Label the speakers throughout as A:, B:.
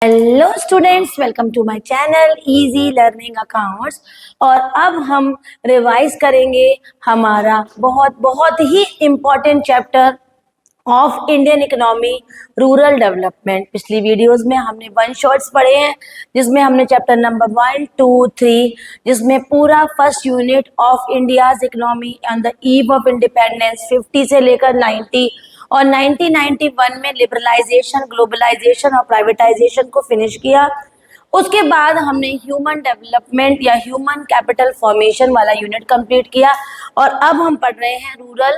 A: Hello students, welcome to my channel easy learning accounts. और अब हम रिवाइज करेंगे हमारा बहुत बहुत ही important chapter of Indian economy, rural development. पिछली वीडियोस में हमने वन शॉट्स पढ़े हैं, जिसमें हमने चैप्टर नंबर 1, 2, 3, जिसमें पूरा first unit of India's economy on the eve of independence 50 से लेकर 90 और 1991 में लिबरलाइजेशन, ग्लोबलाइजेशन और प्राइवेटाइजेशन को फिनिश किया। उसके बाद हमने ह्यूमन डेवलपमेंट या ह्यूमन कैपिटल फॉर्मेशन वाला यूनिट कंप्लीट किया। और अब हम पढ़ रहे हैं रूरल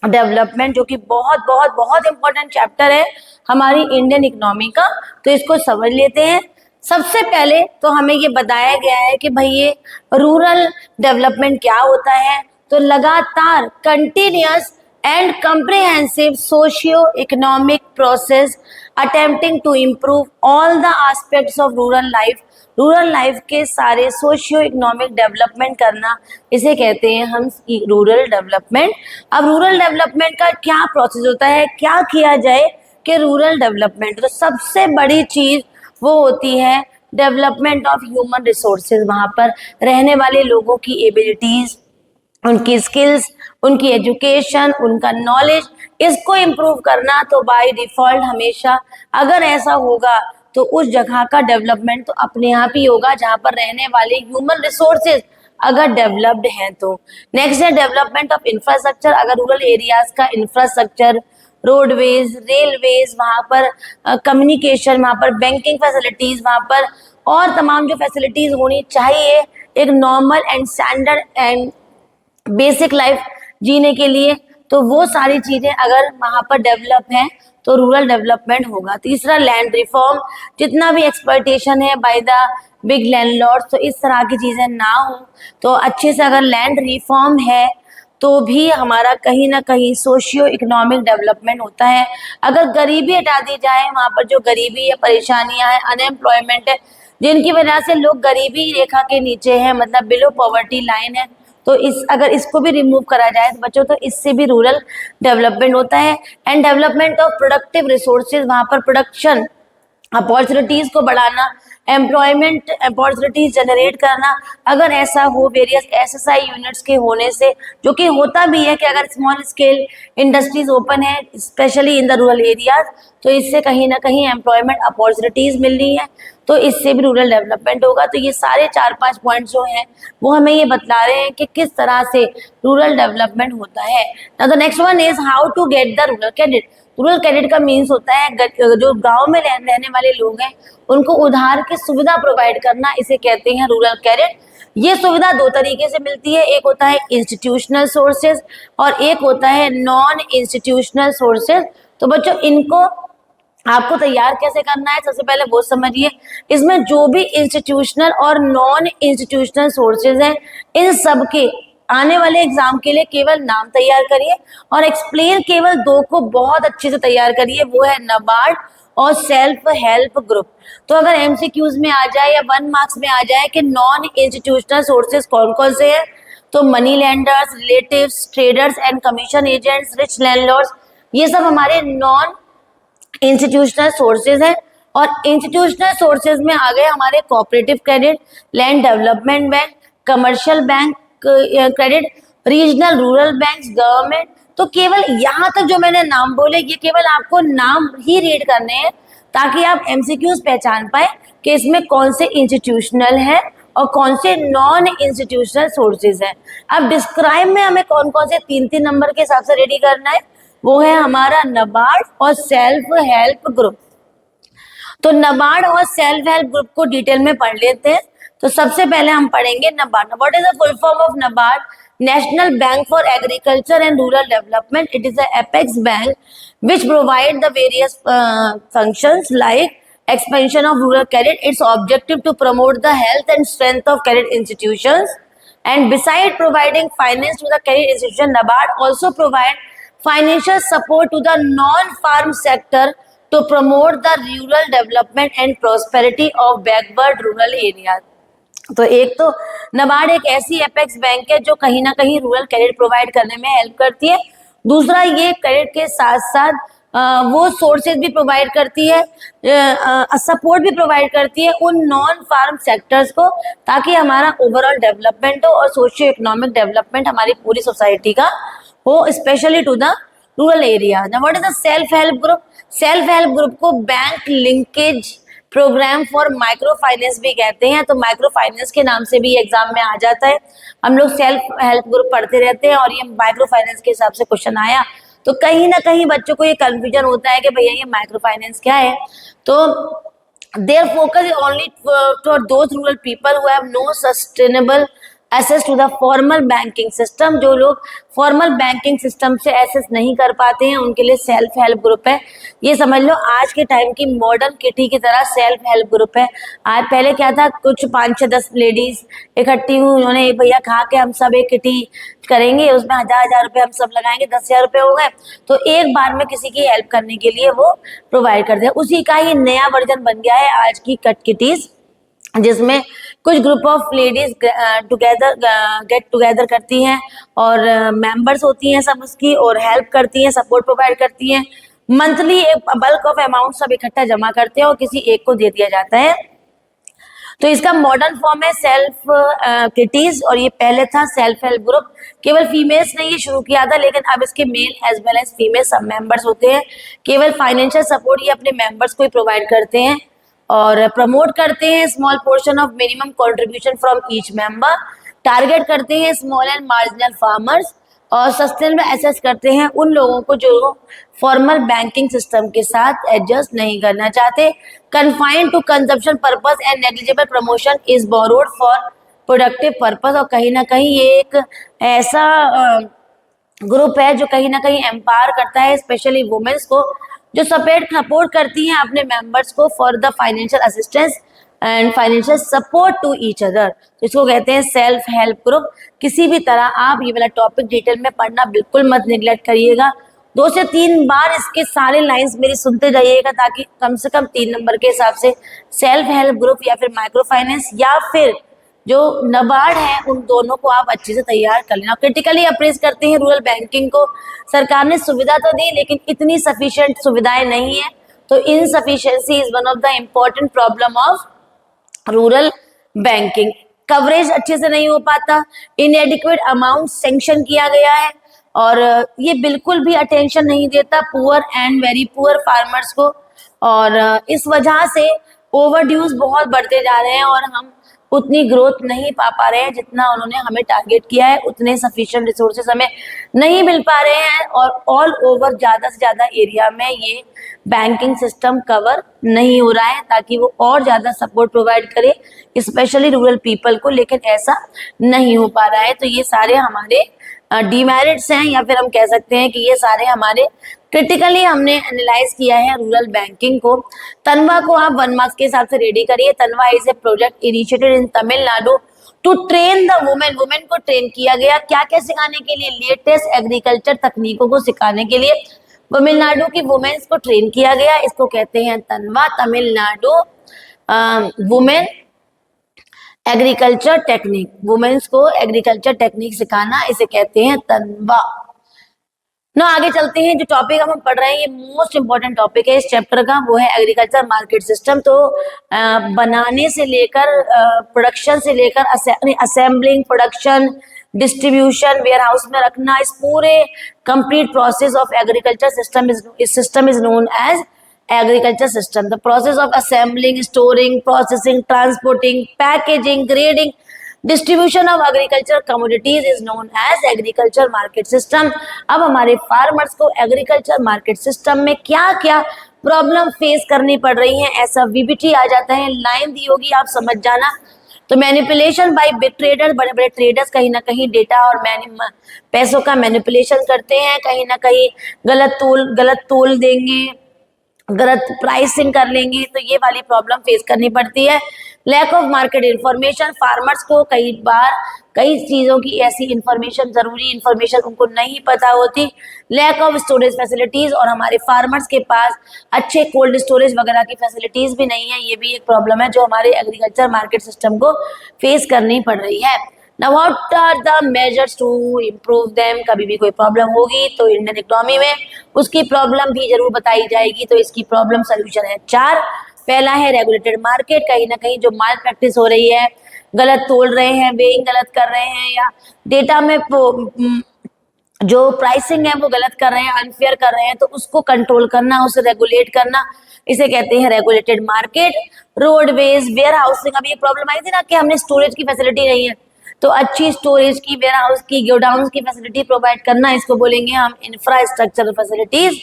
A: डेवलपमेंट, जो कि बहुत बहुत बहुत इंपॉर्टेंट चैप्टर है हमारी इंडियन इकोनॉमी का। तो इसको समझ लेते हैं। सबसे पहले तो हमें ये बताया गया है कि भाई ये रूरल डेवलपमेंट क्या होता है। तो लगातार continuous and comprehensive socio-economic process attempting to improve all the aspects of rural life। Rural life के सारे सोशियो इकोनॉमिक डेवलपमेंट करना, इसे कहते हैं हम रूरल डेवलपमेंट। अब रूरल डेवलपमेंट का क्या प्रोसेस होता है, क्या किया जाए कि रूरल डेवलपमेंट, तो सबसे बड़ी चीज वो होती है डेवलपमेंट ऑफ ह्यूमन रिसोर्सेज। वहां पर रहने वाले लोगों की एबिलिटीज, उनकी स्किल्स, उनकी एजुकेशन, उनका नॉलेज, इसको इम्प्रूव करना। तो बाय डिफॉल्ट हमेशा अगर ऐसा होगा तो उस जगह का डेवलपमेंट तो अपने आप ही होगा जहां पर रहने वाले ह्यूमन रिसोर्सेज अगर डेवलप्ड हैं तो। नेक्स्ट है डेवलपमेंट ऑफ इंफ्रास्ट्रक्चर। अगर रूरल एरियाज का इंफ्रास्ट्रक्चर, रोडवेज, रेलवेज, वहां पर कम्युनिकेशन, वहां पर बैंकिंग फैसिलिटीज, वहां पर और तमाम जो फैसिलिटीज होनी चाहिए एक normal and standard and basic life जीने के लिए, तो वो सारी चीजें अगर वहां पर डेवलप हैं तो रूरल डेवलपमेंट होगा। तीसरा लैंड रिफॉर्म। जितना भी एक्सप्लॉयटेशन है बाय द बिग लैंडलॉर्ड्स, तो इस तरह की चीजें ना हो। तो अच्छे से अगर लैंड रिफॉर्म है तो भी हमारा कहीं ना कहीं सोशियो इकोनॉमिक डेवलपमेंट होता है। अगर गरीबी हटा दी जाए, वहां पर जो गरीबी है, परेशानियां है, अनएम्प्लॉयमेंट है, जिनकी वजह से लोग गरीबी रेखा के नीचे है, मतलब बिलो पॉवर्टी लाइन है, तो अगर इसको भी रिमूव करा जाए तो बच्चों, तो इससे भी रूरल डेवलपमेंट होता है। And development of productive resources, वहां पर प्रोडक्शन अपॉर्चुनिटीज को बढ़ाना, एम्प्लॉयमेंट अपॉर्चुनिटीज जनरेट करना। अगर ऐसा हो वेरियस एसएसआई यूनिट्स के होने से, जो कि होता भी है कि अगर स्मॉल स्केल इंडस्ट्रीज ओपन है specially in the rural areas, तो इससे कहीं ना कहीं एम्प्लॉयमेंट अपॉर्चुनिटीज मिल रही है, तो इससे भी रूरल डेवलपमेंट होगा। तो ये सारे 4-5 पॉइंट्स जो हैं वो हमें ये बतला रहे हैं कि किस तरह से रूरल डेवलपमेंट होता है। Now the next one is how to get the rural credit. Rural credit का मीन्स होता है जो गांव में रहने वाले लोग हैं उनको उधार की सुविधा प्रोवाइड करना, इसे कहते हैं रूरल क्रेडिट। ये सुविधा दो तरीके से मिलती है, एक होता है इंस्टीट्यूशनल सोर्सेज और एक होता है नॉन इंस्टीट्यूशनल सोर्सेज। तो बच्चों, इनको आपको तैयार कैसे करना है, सबसे पहले वो समझिए। इसमें जो भी इंस्टीट्यूशनल और नॉन इंस्टीट्यूशनल सोर्सेज हैं, इन सब के आने वाले एग्जाम के लिए केवल नाम तैयार करिए और एक्सप्लेन केवल दो को बहुत अच्छे से तैयार करिए, वो है नाबार्ड और सेल्फ हेल्प ग्रुप। तो अगर एमसीक्यूज में आ जाए या 1 मार्क्स में आ जाए कि नॉन इंस्टीट्यूशनल सोर्सेज कौन कौन से हैं, तो money lenders, relatives, traders and commission agents, rich landlords, ये सब हमारे नॉन इंस्टीट्यूशनल सोर्सेज हैं। और इंस्टीट्यूशनल सोर्सेज में आ गए हमारे cooperative credit, land development bank, commercial bank credit, regional rural banks, government. तो केवल यहाँ तक जो मैंने नाम बोले, ये केवल आपको नाम ही रीड करने हैं ताकि आप एमसीक्यूज पहचान पाए कि इसमें कौन से इंस्टीट्यूशनल है और कौन से नॉन इंस्टीट्यूशनल सोर्सेज हैं। अब डिस्क्राइब में हमें कौन कौन से 3-3 नंबर के हिसाब से रेडी करना है, वो है हमारा नाबार्ड और सेल्फ हेल्प ग्रुप। तो नाबार्ड और सेल्फ हेल्प ग्रुप को डिटेल में पढ़ लेते हैं। तो सबसे पहले हम पढ़ेंगे NABARD. What is the full form of NABARD? National bank for agriculture and rural development. It is a apex bank which provide the various functions like expansion of rural credit. Its objective to promote the health and strength of credit institutions, and beside providing finance to the credit institution, NABARD also provide financial support to the non-farm sector to promote the rural development and prosperity of backward rural areas. तो एक तो नाबार्ड एक ऐसी apex bank है जो कहीं ना कहीं रूरल क्रेडिट प्रोवाइड करने में हेल्प करती है। दूसरा, ये क्रेडिट के साथ साथ वो सोर्सेज भी प्रोवाइड करती है, सपोर्ट भी प्रोवाइड करती है उन नॉन फार्म सेक्टर्स को, ताकि हमारा ओवरऑल डेवलपमेंट हो और सोशियो इकोनॉमिक डेवलपमेंट हमारी पूरी सोसाइटी का हो, specially to the rural area. Now what is the self help group? Self help group को bank linkage programme for micro finance भी कहते हैं। तो माइक्रो फाइनेंस के नाम से भी एग्जाम में आ जाता है। हम लोग सेल्फ हेल्प ग्रुप पढ़ते रहते हैं और ये माइक्रो फाइनेंस के हिसाब से क्वेश्चन आया, तो कहीं ना कहीं बच्चों को ये कंफ्यूजन होता है कि भैया ये माइक्रो फाइनेंस क्या है। तो their focus is only for those rural people who have no sustainable access to the formal banking system। जो लोग फॉर्मल बैंकिंग सिस्टम से एक्सेस नहीं कर पाते हैं उनके लिए सेल्फ हेल्प ग्रुप है। ये समझ लो आज के टाइम की मॉडर्न किटी की तरह सेल्फ हेल्प ग्रुप है। आज पहले क्या था, कुछ 5-6-10 लेडीज इकट्ठी हुई, उन्होंने एक भैया कहा कि हम सब एक किटी करेंगे, उसमें 1000 रुपये हम सब लगाएंगे, 10,000 रुपये हो गए, तो एक बार में किसी की हेल्प करने के लिए वो प्रोवाइड करते हैं। उसी का ही नया वर्जन बन गया है आज की कट किटीज, जिसमें कुछ group of ladies get together करती हैं और मेंबर्स होती हैं सब उसकी, और हेल्प करती हैं, सपोर्ट प्रोवाइड करती हैं। मंथली एक बल्क ऑफ अमाउंट सब इकट्ठा जमा करते हैं और किसी एक को दे दिया जाता है। तो इसका मॉडर्न फॉर्म है सेल्फ किटीज, और ये पहले था सेल्फ हेल्प ग्रुप। केवल फीमेल्स ने ये शुरू किया था, लेकिन अब इसके male as well as female सब मेंबर्स होते हैं। केवल फाइनेंशियल सपोर्ट ये अपने मेंबर्स को ही प्रोवाइड करते हैं और प्रमोट करते हैं small portion of minimum contribution from each member. Target करते हैं स्मॉल एंड मार्जिनल फार्मर्स और सस्टेनेबल एसेस करते हैं उन लोगों को जो फॉर्मल बैंकिंग सिस्टम के साथ एडजस्ट नहीं करना चाहते। Confined to consumption purpose and negligible promotion is borrowed for productive purpose. और कहीं ना कहीं ये एक ऐसा ग्रुप है जो कहीं ना कहीं एम्पावर करता है स्पेशली वुमेन्स को, जो सपोर्ट करती हैं अपने मेंबर्स को for the financial assistance and financial support to each other. तो इसको कहते हैं सेल्फ हेल्प ग्रुप। किसी भी तरह आप ये वाला टॉपिक डिटेल में पढ़ना बिल्कुल मत निगलेक्ट करिएगा। 2 से 3 बार इसके सारे लाइंस मेरी सुनते जाइएगा, ताकि कम से कम 3 नंबर के हिसाब से सेल्फ हेल्प ग्रुप या फिर माइक्रो फाइनेंस या फिर जो नबार्ड है, उन दोनों को आप अच्छे से तैयार कर लेना। क्रिटिकली अप्रेस करते हैं रूरल बैंकिंग को। सरकार ने सुविधा तो दी, लेकिन इतनी सफिशिएंट सुविधाएं नहीं है। तो insufficiency is one of the important problem of rural banking. Coverage अच्छे से नहीं हो पाता, इनएडिक्वेट अमाउंट सैंक्शन किया गया है, और ये बिल्कुल भी अटेंशन नहीं देता poor and very poor farmers को, और इस वजह से ओवरड्यूज बहुत बढ़ते जा रहे हैं और हम उतनी ग्रोथ नहीं पा रहे हैं जितना उन्होंने हमें टारगेट किया है। उतने सफिशिएंट रिसोर्सेज हमें नहीं मिल पा रहे हैं, और ऑल ओवर ज़्यादा से ज़्यादा एरिया में ये बैंकिंग सिस्टम कवर नहीं हो रहा है, ताकि वो और ज़्यादा सपोर्ट प्रोवाइड करे स्पेशली रूरल पीपल को, लेकिन ऐसा नहीं हो पा रहा है। तो ये सारे हमारे डीमेरिट्स हैं, या फिर हम कह सकते हैं कि ये सारे हमारे क्रिटिकली हमने एनालाइज किया है रूरल बैंकिंग को। तनवा को आप 1 मार्क्स के हिसाब से रेडी करिए। तनवा is a project initiated in Tamil Nadu to train the women. Women को ट्रेन किया गया क्या क्या सिखाने के लिए? लेटेस्ट एग्रीकल्चर तकनीकों को सिखाने के लिए तमिलनाडु की वुमेन्स को ट्रेन किया गया। इसको कहते हैं तनवा, Tamil Nadu women agriculture technique. Womens को एग्रीकल्चर टेक्निक सिखाना, इसे कहते हैं तनवा। ना आगे चलते हैं। जो टॉपिक हम पढ़ रहे हैं ये मोस्ट इंपॉर्टेंट टॉपिक है इस चैप्टर का, वो है एग्रीकल्चर मार्केट सिस्टम। तो बनाने से लेकर प्रोडक्शन से लेकर assembling, production, distribution, warehouse में रखना, इस पूरे complete process of agriculture system is known as agriculture system. The process of assembling, storing, processing, transporting, packaging, grading, distribution of agriculture commodities is known as agriculture market system. अब हमारे farmers को agriculture market system में क्या क्या problem face करनी पड़ रही है, ऐसा वीबीटी आ जाता है। लाइन दी होगी, आप समझ जाना। तो मैनिपुलेशन बाय बिग ट्रेडर्स, बड़े बड़े ट्रेडर्स कहीं ना कहीं डेटा और पैसों का मैनिपुलेशन करते हैं, कहीं ना कहीं गलत तोल देंगे, गलत प्राइसिंग कर लेंगे, तो ये वाली प्रॉब्लम फेस करनी पड़ती है। Lack of market information, farmers को कई बार कई चीज़ों की ऐसी इंफॉर्मेशन, ज़रूरी इंफॉर्मेशन उनको नहीं पता होती। लैक ऑफ स्टोरेज फैसिलिटीज़, और हमारे फार्मर्स के पास अच्छे कोल्ड स्टोरेज वगैरह की फैसिलिटीज़ भी नहीं है। ये भी एक प्रॉब्लम है जो हमारे एग्रीकल्चर मार्केट सिस्टम को फेस करनी पड़ रही है। Now what are the measures to improve them. कभी भी कोई प्रॉब्लम होगी तो इंडियन इकोनॉमी में उसकी प्रॉब्लम भी जरूर बताई जाएगी। तो इसकी प्रॉब्लम सोल्यूशन है 4। पहला है रेगुलेटेड मार्केट, कहीं ना कहीं जो माल प्रैक्टिस हो रही है, गलत तोल रहे हैं, वेइंग गलत कर रहे हैं, या डेटा में जो प्राइसिंग है वो गलत कर रहे हैं, अनफेयर कर रहे हैं, तो उसको कंट्रोल करना, उसे रेगुलेट करना, इसे कहते हैं regulated market. Roadways, warehousing, अभी ये प्रॉब्लम आई थी ना कि हमने स्टोरेज की फैसिलिटी नहीं है, तो अच्छी स्टोरेज की, वेयर हाउस की, गोडाउन की फैसिलिटी प्रोवाइड करना, इसको बोलेंगे हम इंफ्रास्ट्रक्चरल फैसिलिटीज।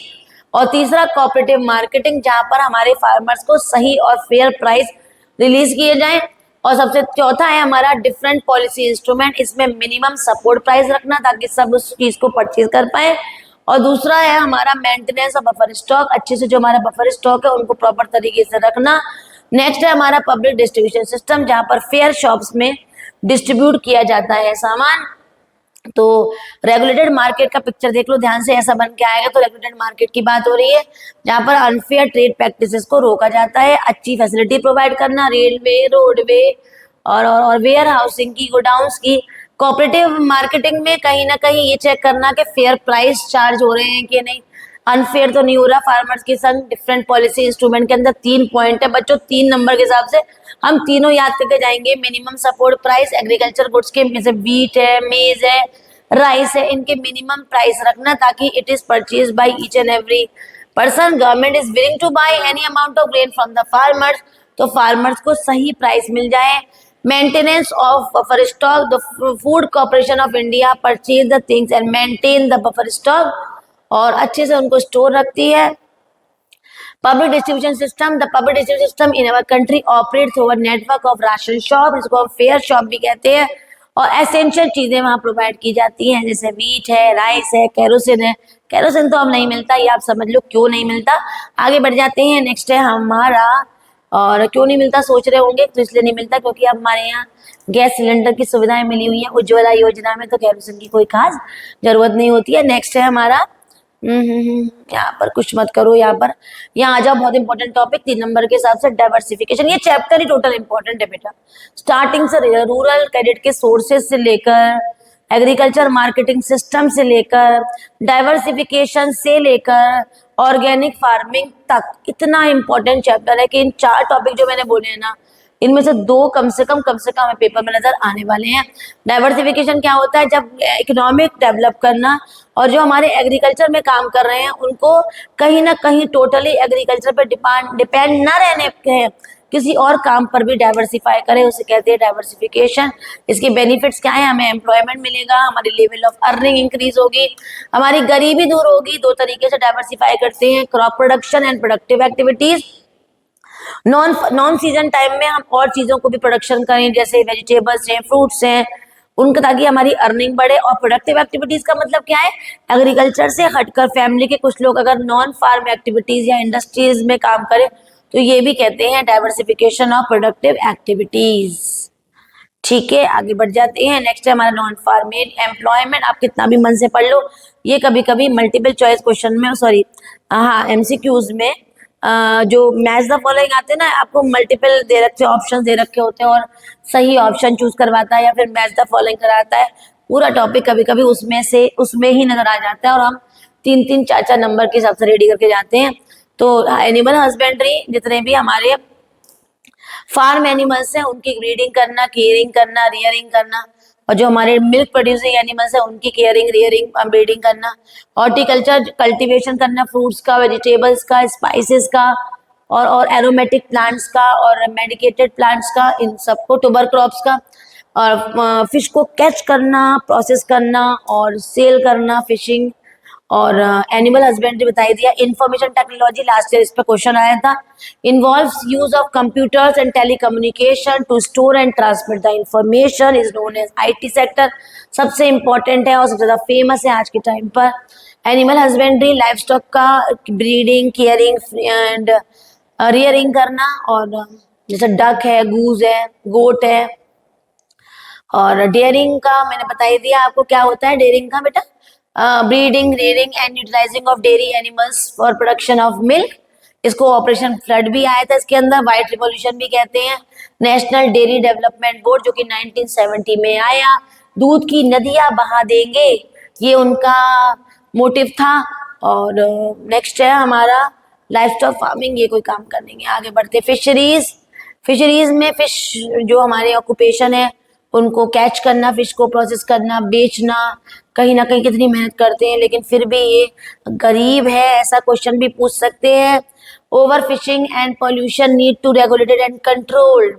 A: और तीसरा कोऑपरेटिव मार्केटिंग, जहां पर हमारे फार्मर्स को सही और फेयर प्राइस रिलीज किए जाएं। और सबसे चौथा है हमारा डिफरेंट पॉलिसी इंस्ट्रूमेंट, इसमें मिनिमम सपोर्ट प्राइस रखना ताकि सब उस चीज को परचेज कर पाए। और दूसरा है हमारा मेंटेनेंस ऑफ बफर स्टॉक, अच्छे से जो हमारा बफर स्टॉक है उनको प्रॉपर तरीके से रखना। नेक्स्ट है हमारा पब्लिक डिस्ट्रीब्यूशन सिस्टम, जहां पर फेयर शॉप्स में डिस्ट्रीब्यूट किया जाता है सामान। तो रेगुलेटेड मार्केट का पिक्चर देख लो ध्यान से, ऐसा बन के आएगा। तो रेगुलेटेड मार्केट की बात हो रही है जहां पर अनफेयर ट्रेड प्रैक्टिसेस को रोका जाता है, अच्छी फैसिलिटी प्रोवाइड करना, रेलवे, रोडवे और वेयर हाउसिंग की, गोडाउंस की। कोऑपरेटिव मार्केटिंग में कहीं ना कहीं ये चेक करना कि फेयर प्राइस चार्ज हो रहे हैं कि नहीं, अनफेयर तो नहीं हो रहा फार्मर्स के संग। डिफरेंट पॉलिसी इंस्ट्रूमेंट के अंदर 3 पॉइंट है बच्चों, 3 नंबर के हिसाब से हम तीनों याद करके जाएंगे। Minimum support price, agriculture goods के जैसे व्हीट है, मेज है, राइस है, इनके मिनिमम प्राइस रखना ताकि it is purchase by each and every person. Government is willing to buy any amount of grain from the farmers, तो फार्मर्स को सही प्राइस मिल जाए। Maintenance of buffer stock, the food corporation of India purchase the things and maintain the buffer stock, और अच्छे से उनको store रखती है। Public distribution system, the public distribution system in our country operate through a network of ration shop, इसको हम fair shop भी कहते हैं। और एसेंशियल चीजें वहां प्रोवाइड की जाती हैं, जैसे वीट है, राइस है, केरोसिन है। केरोसिन तो अब नहीं मिलता, ये आप समझ लो क्यों नहीं मिलता। आगे बढ़ जाते हैं, नेक्स्ट है हमारा, और क्यों नहीं मिलता सोच रहे होंगे, तो इसलिए नहीं मिलता क्योंकि अब हमारे यहाँ गैस सिलेंडर की सुविधाएं मिली हुई है उज्ज्वला योजना में, तो केरोसिन की कोई खास जरूरत नहीं होती है। नेक्स्ट है हमारा यहाँ पर कुछ मत करो, यहाँ आ जाओ, बहुत इंपॉर्टेंट टॉपिक 3 नंबर के हिसाब से, डाइवर्सिफिकेशन। ये चैप्टर ही टोटल इंपॉर्टेंट है बेटा, स्टार्टिंग से रूरल क्रेडिट के सोर्सेज से लेकर, एग्रीकल्चर मार्केटिंग सिस्टम से लेकर, डाइवर्सिफिकेशन से लेकर ऑर्गेनिक फार्मिंग तक, इतना इंपॉर्टेंट चैप्टर है कि इन 4 टॉपिक जो मैंने बोले हैं ना, इनमें से 2 कम से कम हमें पेपर में नजर आने वाले हैं। डाइवर्सिफिकेशन क्या होता है, जब इकोनॉमिक डेवलप करना, और जो हमारे एग्रीकल्चर में काम कर रहे हैं उनको कहीं ना कहीं टोटली एग्रीकल्चर पर डिपेंड ना रहने के, किसी और काम पर भी डाइवर्सिफाई करें, उसे कहते हैं डाइवर्सिफिकेशन। इसके बेनिफिट्स क्या है, हमें एम्प्लॉयमेंट मिलेगा, हमारी लेवल ऑफ अर्निंग इंक्रीज होगी, हमारी गरीबी दूर होगी। 2 तरीके से डाइवर्सिफाई करते हैं, crop production and productive activities. Non season time में हम और चीजों को भी प्रोडक्शन करें, जैसे वेजिटेबल्स हैं, फ्रूट्स हैं, उनका, ताकि हमारी अर्निंग बढ़े। और प्रोडक्टिव एक्टिविटीज का मतलब क्या है, एग्रीकल्चर से हटकर फैमिली के कुछ लोग अगर नॉन फार्म एक्टिविटीज या इंडस्ट्रीज में काम करें, तो ये भी कहते हैं डाइवर्सिफिकेशन ऑफ प्रोडक्टिव एक्टिविटीज। ठीक है, आगे बढ़ जाते हैं। नेक्स्ट है हमारा नॉन फार्मेड एम्प्लॉयमेंट। आप कितना भी मन से पढ़ लो, ये कभी कभी मल्टीपल चॉइस क्वेश्चन में, सॉरी हाँ एमसीक्यूज में, जो मैच द फॉलोइंग आते हैं ना, आपको मल्टीपल दे रखे ऑप्शन दे रखे होते हैं और सही ऑप्शन चूज करवाता है या फिर मैच द फॉलोइंग कराता है। पूरा टॉपिक कभी कभी उसमें ही नजर आ जाता है, और हम 3-3, 4-4 नंबर के हिसाब से रेडी करके जाते हैं। तो एनिमल हस्बेंड्री, जितने भी हमारे फार्म एनिमल्स हैं उनकी ब्रीडिंग करना, केयरिंग करना, रियरिंग करना, और जो हमारे मिल्क प्रोड्यूसिंग एनिमल्स हैं उनकी केयरिंग, रियरिंग, ब्रीडिंग करना। हॉर्टिकल्चर, कल्टीवेशन करना फ्रूट्स का, वेजिटेबल्स का, स्पाइसेस का, और एरोमेटिक प्लांट्स का, और मेडिकेटेड प्लांट्स का, इन सबको, ट्यूबर क्रॉप्स का। और फिश को कैच करना, प्रोसेस करना और सेल करना, फिशिंग। और एनिमल हस्बेंड्री बताई दिया। इंफॉर्मेशन टेक्नोलॉजी, लास्ट ईयर इस पर क्वेश्चन आया था, involves use of computers and telecommunication to store and transmit the information, is known as IT sector. सबसे इंपॉर्टेंट है और सबसे ज्यादा फेमस है आज के टाइम पर। एनिमल हस्बेंड्री, लाइफ स्टॉक का ब्रीडिंग, केयरिंग एंड रियरिंग करना, और जैसे डक है, गूज है, गोट है। और डेयरिंग का मैंने बता ही दिया आपको क्या होता है डेयरिंग का बेटा, breeding, rearing and utilizing of dairy animals for production of milk. इसको ऑपरेशन फ्लड भी आया था इसके अंदर, व्हाइट रिवॉल्यूशन भी कहते हैं। नेशनल डेयरी डेवलपमेंट बोर्ड जो कि 1970 में आया, दूध की नदियां बहा देंगे, ये उनका मोटिव था। और नेक्स्ट है हमारा लाइफ स्टॉक फार्मिंग, ये कोई काम कर देंगे। आगे बढ़ते, फिशरीज। फिशरीज में फिश जो हमारे ऑक्यूपेशन है, उनको कैच करना, फिश को प्रोसेस करना, बेचना, कहीं ना कहीं कितनी मेहनत करते हैं, लेकिन फिर भी ये गरीब है, ऐसा क्वेश्चन भी पूछ सकते हैं। Overfishing and pollution need to regulated and controlled.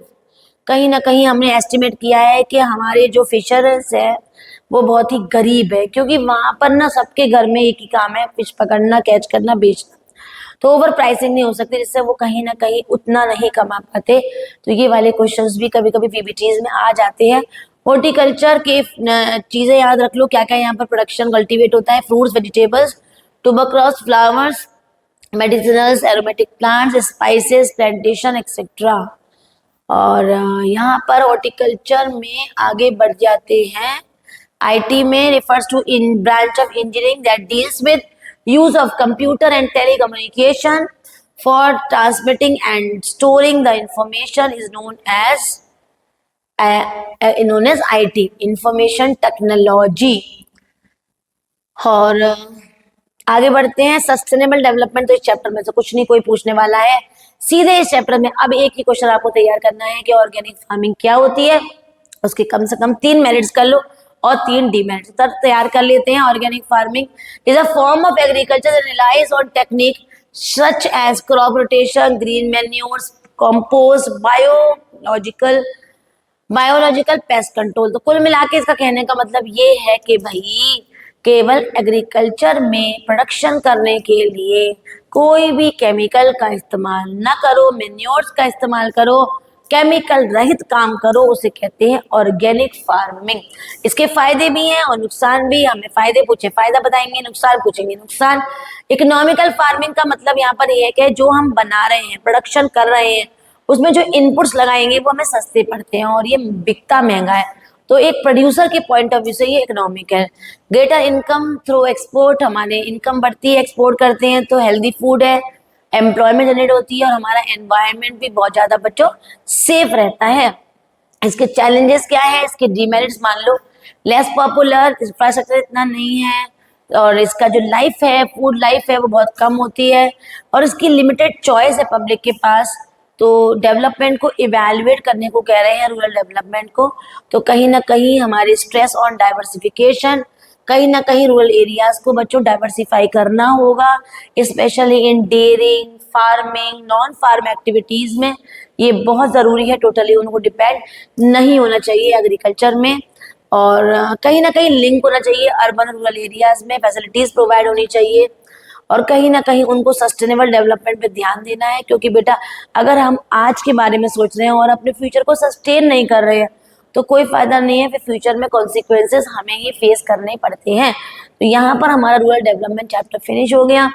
A: कहीं ना कहीं हमने एस्टिमेट किया है कि हमारे जो फिशर्स है वो बहुत ही गरीब है, क्योंकि वहां पर ना सबके घर में एक ही काम है, फिश पकड़ना, कैच करना, बेचना। तो ओवर प्राइसिंग नहीं हो सकती, जिससे वो कहीं ना कहीं उतना नहीं कमा पाते। तो ये वाले क्वेश्चंस भी कभी कभी पीपीटीज में आ जाते हैं। हॉर्टिकल्चर के चीजें याद रख लो, क्या क्या यहाँ पर प्रोडक्शन कल्टीवेट होता है। Fruits, vegetables, tuber crops, flowers, medicinals, aromatic plants, spices, plantation etcetera. और यहाँ पर हॉर्टिकल्चर में आगे बढ़ जाते हैं। आईटी में refers to in branch of engineering that deals with use of computer and telecommunication for transmitting and storing the information is known as IT, information technology। और आगे बढ़ते हैं, सस्टेनेबल डेवलपमेंट। तो इस चैप्टर में से कुछ नहीं कोई पूछने वाला है, सीधे इस चैप्टर में अब एक ही क्वेश्चन आपको तैयार करना है कि ऑर्गेनिक फार्मिंग क्या होती है, उसके कम से कम 3 मेरिट्स कर लो और 3 डीमेरिट्स तैयार कर लेते हैं। Organic farming is a form of agriculture that relies on technique such as crop rotation, green manures, compost, biological pest control. तो कुल मिला के इसका कहने का मतलब ये है कि भाई केवल एग्रीकल्चर में प्रोडक्शन करने के लिए कोई भी केमिकल का इस्तेमाल ना करो, मैन्योर्स का इस्तेमाल करो, केमिकल रहित काम करो, उसे कहते हैं ऑर्गेनिक फार्मिंग। इसके फायदे भी हैं और नुकसान भी। हमें फायदे पूछे फायदा बताएंगे, नुकसान पूछेंगे नुकसान। इकोनॉमिकल फार्मिंग का मतलब यहाँ पर यह है कि जो हम बना रहे हैं, प्रोडक्शन कर रहे हैं, उसमें जो इनपुट्स लगाएंगे वो हमें सस्ते पड़ते हैं और ये बिकता महंगा है, तो एक प्रोड्यूसर के पॉइंट ऑफ व्यू से ये इकोनॉमिक है। ग्रेटर इनकम थ्रू एक्सपोर्ट, हमारे इनकम बढ़ती है, एक्सपोर्ट करते हैं तो हेल्दी फूड है, एम्प्लॉयमेंट जनरेट होती है और हमारा एनवायरनमेंट भी बहुत ज्यादा बच्चों सेफ रहता है। इसके चैलेंजेस क्या है, इसके डीमेरिट्स मान लो, लेस पॉपुलर, इंफ्रास्ट्रक्चर इतना नहीं है, और इसका जो लाइफ है, फूड लाइफ है, वो बहुत कम होती है, और इसकी लिमिटेड चॉइस है पब्लिक के पास। तो डेवलपमेंट को इवेल्युएट करने को कह रहे हैं, रूरल डेवलपमेंट को। तो कहीं ना कहीं हमारे स्ट्रेस ऑन डाइवर्सिफिकेशन, कहीं ना कहीं रूरल एरियाज को बच्चों डाइवर्सिफाई करना होगा, specially in dairying, farming, non farm activities में ये बहुत ज़रूरी है। टोटली उनको डिपेंड नहीं होना चाहिए एग्रीकल्चर में, और कहीं ना कहीं लिंक होना चाहिए अर्बन रूरल एरियाज में, फैसिलिटीज़ प्रोवाइड होनी चाहिए, और कहीं ना कहीं उनको सस्टेनेबल डेवलपमेंट पे ध्यान देना है। क्योंकि बेटा अगर हम आज के बारे में सोच रहे हैं और अपने फ्यूचर को सस्टेन नहीं कर रहे हैं तो कोई फायदा नहीं है, फिर फ्यूचर में कॉन्सिक्वेंसेस हमें ही फेस करने पड़ते हैं। तो यहाँ पर हमारा रूरल डेवलपमेंट चैप्टर फिनिश हो गया।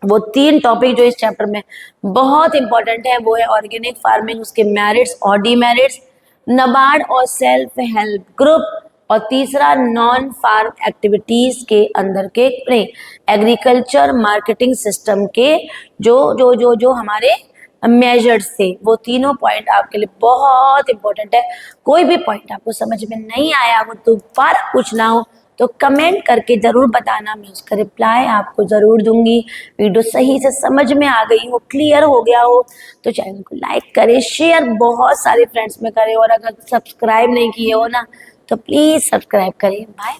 A: वो 3 टॉपिक जो इस चैप्टर में बहुत इंपॉर्टेंट है वो है ऑर्गेनिक फार्मिंग, उसके मेरिट्स और डीमेरिट्स, नाबार्ड और सेल्फ हेल्प ग्रुप, और तीसरा नॉन फार्म एक्टिविटीज के अंदर के नहीं एग्रीकल्चर मार्केटिंग सिस्टम के जो जो जो जो हमारे मेजर्स थे। वो तीनों पॉइंट आपके लिए बहुत इंपॉर्टेंट है। कोई भी पॉइंट आपको समझ में नहीं आया हो, दोबारा पूछना हो तो कमेंट करके जरूर बताना, मैं उसका रिप्लाई आपको जरूर दूंगी। वीडियो सही से समझ में आ गई हो, क्लियर हो गया हो तो चैनल को लाइक करें, शेयर बहुत सारे फ्रेंड्स में करें, और अगर सब्सक्राइब नहीं किए हो ना तो प्लीज सब्सक्राइब करें। Bye bye.